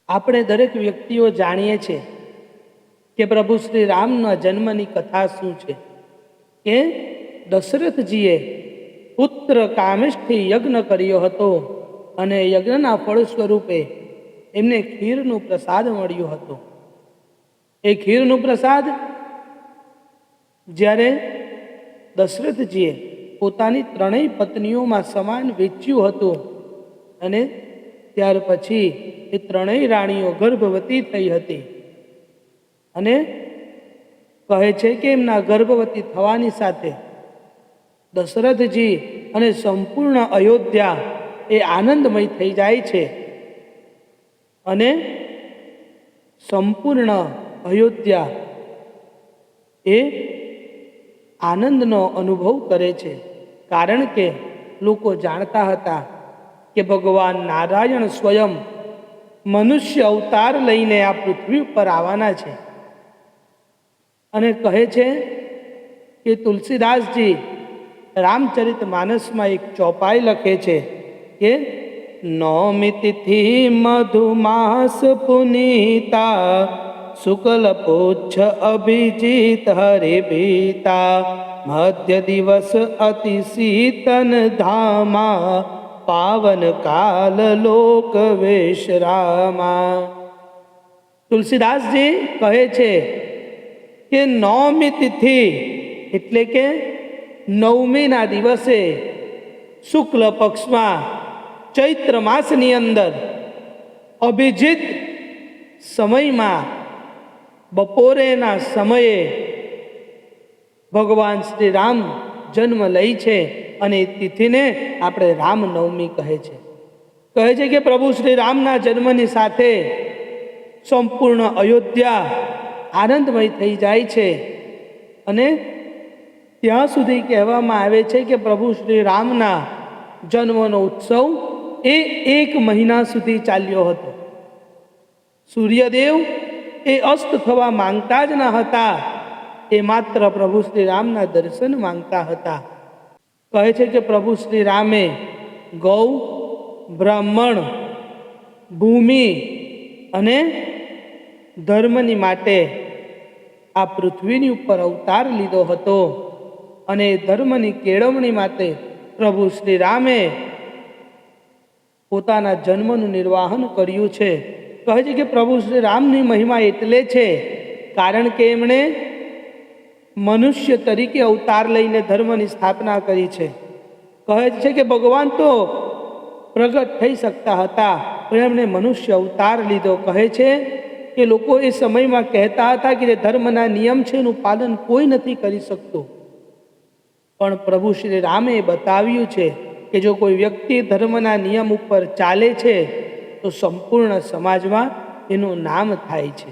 આપણે દરેક વ્યક્તિઓ જાણીએ છીએ કે પ્રભુ શ્રી રામના જન્મની કથા શું છે કે દશરથજીએ પુત્ર કામેશથી યજ્ઞ કર્યો હતો અને યજ્ઞના ફળ સ્વરૂપે એમને ખીરનું પ્રસાદ મળ્યો હતો. એ ખીરનું પ્રસાદ જ્યારે દશરથજીએ પોતાની ત્રણેય પત્નીઓમાં સમાન વેચ્યું હતું અને ત્યાર પછી એ ત્રણેય રાણીઓ ગર્ભવતી થઈ હતી અને કહે છે કે એમના ગર્ભવતી થવાની સાથે દશરથજી અને સંપૂર્ણ અયોધ્યા એ આનંદમય થઈ જાય છે અને સંપૂર્ણ અયોધ્યા એ આનંદનો અનુભવ કરે છે. કારણ કે લોકો જાણતા હતા કે ભગવાન નારાયણ સ્વયં મનુષ્ય અવતાર લઈને આ પૃથ્વી ઉપર આવવાના છે. અને કહે છે કે તુલસીદાસજી રામચરિત માનસમાં એક ચોપાઈ લખે છે કે નવમી તિથિ મધુમાસ પુનીતા શુક્લ પુચ્છ અભિજીત હરે ભીતા મધ્ય દિવસ અતિ શીતન ધામા પાવન કાલ લોક વિશ્રામા. તુલસીદાસજી કહે છે કે નવમી તિથિ એટલે કે નવમીના દિવસે શુક્લ પક્ષમાં ચૈત્ર માસની અંદર અભિજીત સમયમાં બપોરેના સમયે ભગવાન શ્રી રામ જન્મ લે છે અને તિથિને આપણે રામનવમી કહે છે. કહે છે કે પ્રભુ શ્રી રામના જન્મની સાથે સંપૂર્ણ અયોધ્યા આનંદમય થઈ જાય છે અને ત્યાં સુધી કહેવામાં આવે છે કે પ્રભુ શ્રી રામના જન્મનો ઉત્સવ એ 1 મહિના સુધી ચાલ્યો હતો. સૂર્યદેવ એ અસ્ત થવા માંગતા જ ન હતા, એ માત્ર પ્રભુ શ્રી રામના દર્શન માંગતા હતા. કહે છે કે પ્રભુ શ્રી રામે ગૌ, બ્રાહ્મણ, ભૂમિ અને ધર્મની માટે આ પૃથ્વીની ઉપર અવતાર લીધો હતો અને ધર્મની કેળવણી માટે પ્રભુ શ્રી રામે પોતાના જન્મનું નિર્વાહન કર્યું છે. કહે છે કે પ્રભુ શ્રી રામની મહિમા એટલે છે કારણ કે એમણે મનુષ્ય તરીકે અવતાર લઈને ધર્મની સ્થાપના કરી છે. કહે છે કે ભગવાન તો પ્રગટ થઈ શકતા હતા પણ એમણે મનુષ્ય અવતાર લીધો. કહે છે કે લોકો એ સમયમાં કહેતા હતા કે જે ધર્મના નિયમ છે એનું પાલન કોઈ નથી કરી શકતું, પણ પ્રભુ શ્રી રામે બતાવ્યું છે કે જો કોઈ વ્યક્તિ ધર્મના નિયમ ઉપર ચાલે છે તો સંપૂર્ણ સમાજમાં એનું નામ થાય છે.